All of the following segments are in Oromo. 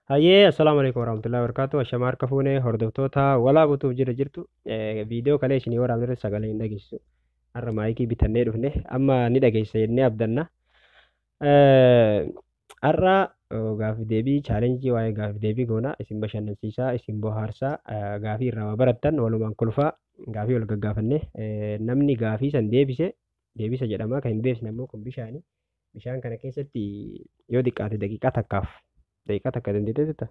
Hayyee assalamualaikum warahmatullahi wabarakatuh. Ashama harka fuunee hordoftoota walaabutuuf jirtu viidiyoo kalee isinii waraabne sagalee hin dhageessisu. Har'a maayikii bitannee dhufne amma ni dhageessa jennee abdanna. Har'a gaafii deebii chaalenjii waa'ee gaafii deebii goona isin bashannansiisaa isin bohaarsaa gaafii irraa barattan walumaan kolfaa gaafii wal gaggaafanne namni gaafii san deebisa jedhama kan hin deebisne immoo kun bishaan kana keessatti yoo xiqqaate daqiiqaa takka dandeetteetta.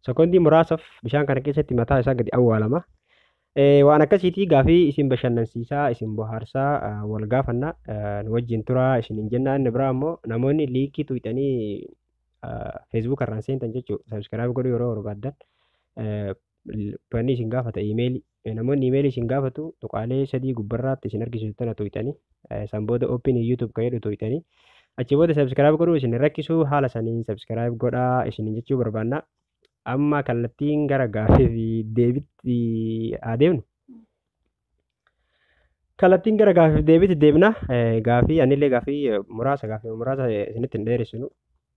Sekondii muraasaaf bishaan kana keessatti mataa isaa gadi awwaalama. Waan akkasiitii gaafii isin bashannansiisaa isin bohaarsaa wal gaafannaa wajjin turaa isin hin jennaa inni biraa immoo namoonni liikii tuuxanii feesbuuk irraan seentan jechuudha. Sabskiraayib godhuu yeroo barbaaddan banni isin gaafata iimeelii. Namoonni iimeelii isin gaafatu tuqaalee sadii gubbarraatti isin argisiisu tana tuuxanii san booda oopin yuutuub kan jedhu tuuxanii achi booda sabskiraayib godhuu isin rakkisuu haala saniin sabskiraayib godhaa isin jechuu barbaanna. Amma kallattiin gara gaafii fi deebiitti adeemnu. Kallattiin gara gaafii fi deebiitti deebina. Anillee gaafii muraasa isinitti hin dheeressinu.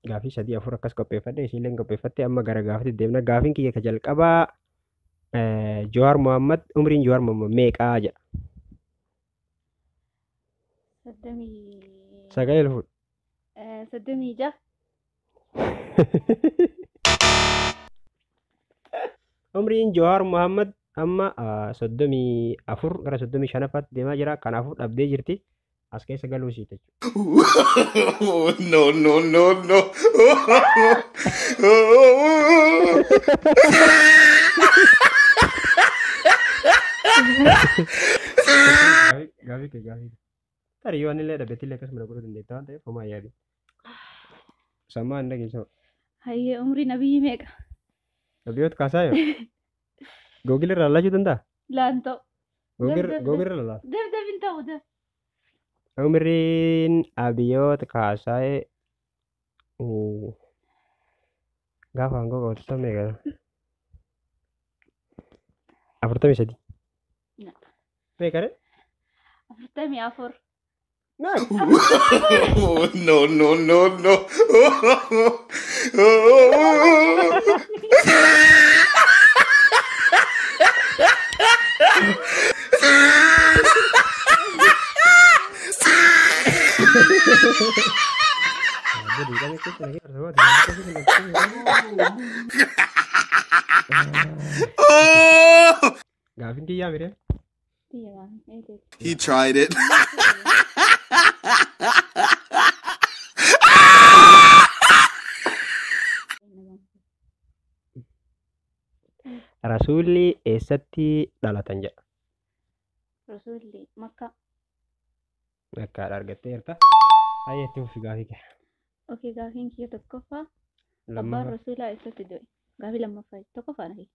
Gaafii 3-4 akkas qopheeffadhe isinillee qopheeffatte amma gara gaafiitti deebina. Gaafiin kiyya ka jalqabaa Jawaar Mohammad umriin Jawaar Mohammad meeqaa jedha? 9 fuudha. 36. Umriin Jawaar Mohammad amma 34 gara 35 deemaa jira. Kanaafuu dhabdee jirti. As keessa galuu isii jechuudha. No. Gaafii. Tarii yoo anillee dhabeettillee akkasuma godhuu dandeetta waan ta'eef homaa yaadi. Sammaa hin dhageessoo. Hayyee umrii nabiyyi meeqa? Nabiyyoota kaasaa yoo? Googil irraa laachuu danda'a? Laantoo. Googil irraa laata? Dabdabin ta'u dab. Umriin abiyyoota kaasaa'ee gaafa hangoo qabattu meeqa? 43. Meeqa re? 44. No. Gaafin kiyyaa mire? He tried it. Rasuulli eessatti dhalatan jedha? Rasuulli Makka. Makkaadha argatteerta. Hayyeetti uffii gaafii kee. Okey gaafiin kiyya tokkoffaa. Abbaan Lammaffaa. Rasuulaa eessatti du'e? Gaafii lammaffaa tokkoffaa nahi.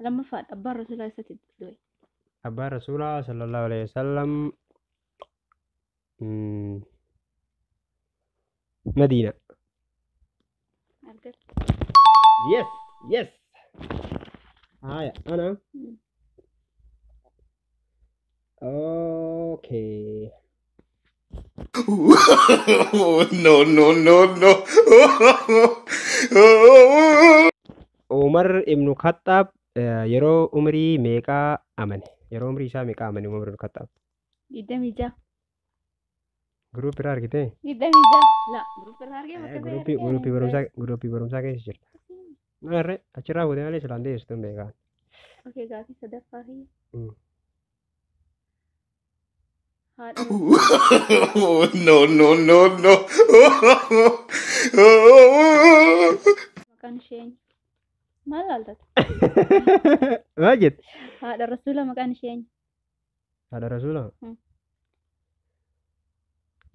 Lammaffaa abbaan Rasuulaa eessatti du'e? Abbaan Rasuulaa sallallahu alaihi wasallam Madiina. Argatte. Yes. Haya, ana. Okay. No. Umar ibnu Khattab yeroo umrii meeqaa amane? Yeroo umrii isaa meeqaa amane Umar ibnu Khattab? 26. Gruup irraa argitee? 26. La, gruup irraa argee bakka Gruuppii barumsaa keessa jirta. Maarree achirraa fuutee malee silaan deessituu hin beekan. Okey gaafii sadaffaa fi haadha No. maqaan ishee maal laaltata? Maal jette? Haadha Rasuulaa maqaan ishee Haadha Rasuulaa?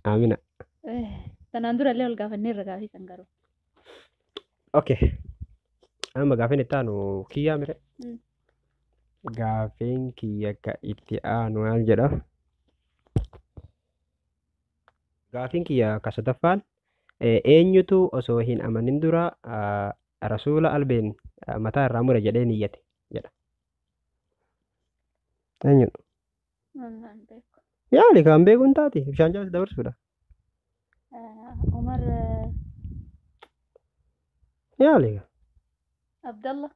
Amina. tanaan durallee ol gaafanneerra gaafii san garuu. Okay. Amma gaafiin itti aanu kiyyaa mire? Gaafiin kiyya ka itti aanu maal jedha? Gaafiin kiyya ka sadaffaan eenyutu osoo hin amanin dura Rasuula albeen mataa irraa mure jedhee niyyate jedha. Eenyudha? Wallaan beeku. Yaali kan beekuun taati bishaan jaalatti dabarsuudha. Umar Yaali. Abdallah.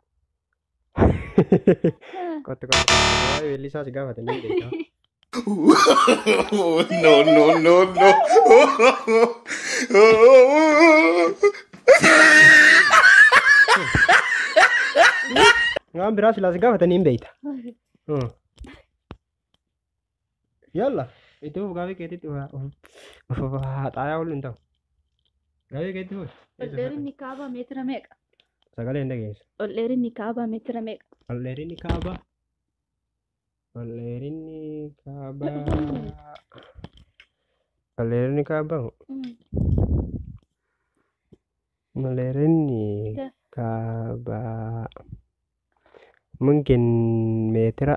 Kotte. Waa'ee weellisaa si gaafatanii beekaa. No, no, no, no. Waan biraa silaa si gaafatanii hin beekta. Yalla. Itti gaafii keetitti xaayaa oolu hin ta'u. Gaafii keetti fuudhi. Ol dheerinni kaabaa meetira meeqa? Sagalee hin dhageessu. Ol dheerinni kaabaa meetira meeqa? Ol dheerinni kaabaa. Ol dheerinni kaabaa. Ol dheerinni kaabaa. Ol dheerinni kaabaa. Mungkin meetira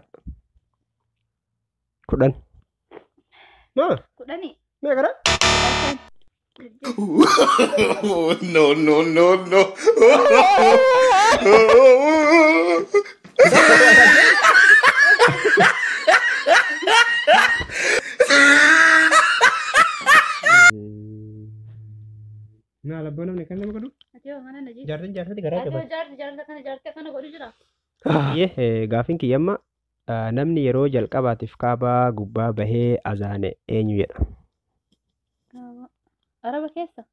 10. Maa? 10. Meeqadha? No, no, no, no. Nah, labbo namni kan nama godhu? Ati yoo mana najii. Jaartii garaa qaba. Jaartii kana godhu jira. Gaafiin kiyyamma namni yeroo jalqabaatiif kaabaa gubbaa bahee azaane eenyu jedha? Araba keessa.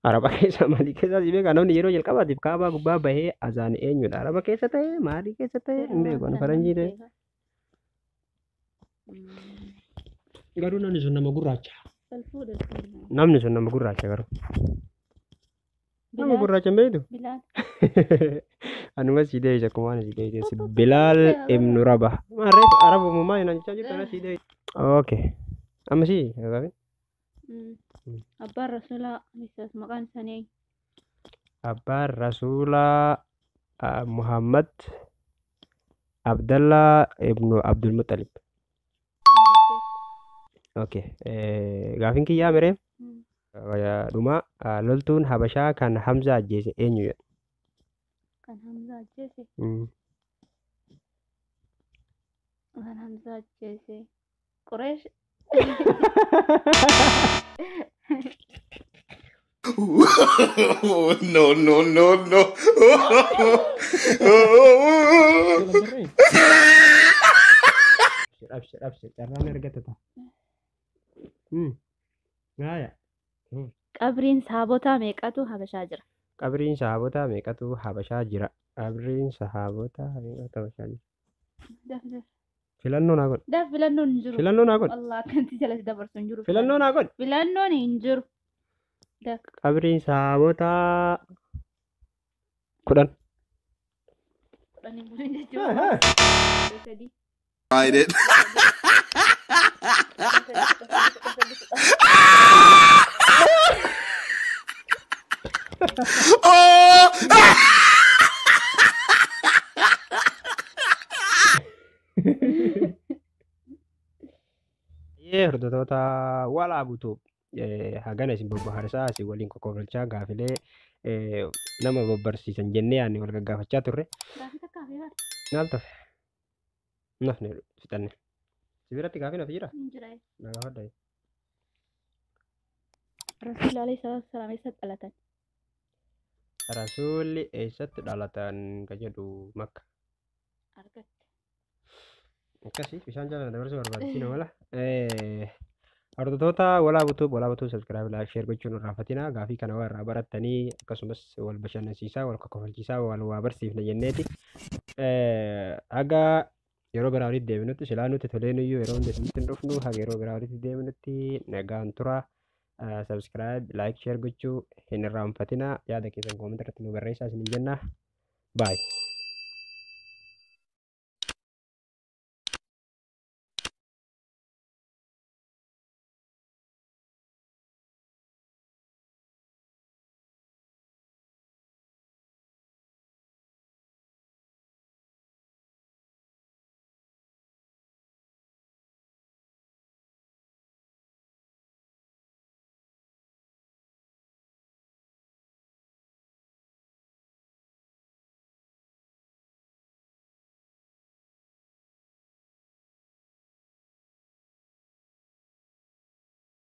Araba keessa maalii keessa si beekaa? Namni yeroo jalqabaatiif kaabaa gubbaa bahee azaane eenyudha? Araba keessa ta'e maalii keessa ta'e hin beeku faranjii ta'e. Garuu namni sun nama gurraacha. Namni sun nama gurraacha garuu. Nama gurraacha hin beektu? Bilaal. Anuma si deeyisa akkuma waan si deeyisa. Bilaal ibnu Rabah. Maarreef Araba uumamaa hin jechaa jirtu ana si deeyisa. Okay. Amma si gaafii? Abbaan Rasuulaa Isaas maqaan isaanii. Abbaan Rasuulaa Muhammad Abdallah ibnu Abdul Muttalib. Okay. Gaafiin kiyyaa miree? Dhuma loltuun Habashaa kan Hamza ajjeese eenyu jedha? Kan Hamza ajjeese. Kan Hamza ajjeese. Qureesh. No, no, no, no. Abshir. Carraan argata ta'a. Gaaya. Qabriin sahabotaa meeqatu Habashaa jira? Qabriin sahabotaa meeqatu Habashaa jira? Qabriin sahabotaa meeqatu Habashaa jira? Filannoo naa godhi. Filannoon hin jiru. Filannoo naa godhi. Allah akkanti jalatti dabarsu hin jiru. Filannoo naa godhi. Filannoon hin jiru. Qabriin sahabotaa 10. 10 hin bulin jechuudha. Tried it. Oh! Hordoftoota walaa butuuf hagana isin bobbaharsaa isin waliin kokofolchaa gaafilee nama bobbarsiisan jennee yaadne wal gaggaafachaa turre. Maal ta'e? Nafne fixanne. Sibiratti gaafii naaf jira? Na gaafadha. Rasuulli alayhi salaatu wasalaam eessatti dhalatan? Rasuulli eessatti dhalatan ka jedhu Makka. Argatte. Akkasii bishaan jala dabarsuu barbaachisa mala. Hordoftoota walaa butuu subscribe like share gochuun irraa fatina gaafii kana warraa barattanii akkasumas wal bashannansiisaa wal kokofolchiisaa wal waa barsiifna jenneeti. Haga yeroo biraa walitti deebinutti silaa nuti toleen iyyuu yeroo hundi isinitti hin dhufnu haga yeroo biraa walitti deebinutti nagaan tura. Subscribe like share gochuu hin irraanfatina yaada keessan koomentii irratti nu barreessaa isin jenna. Bye.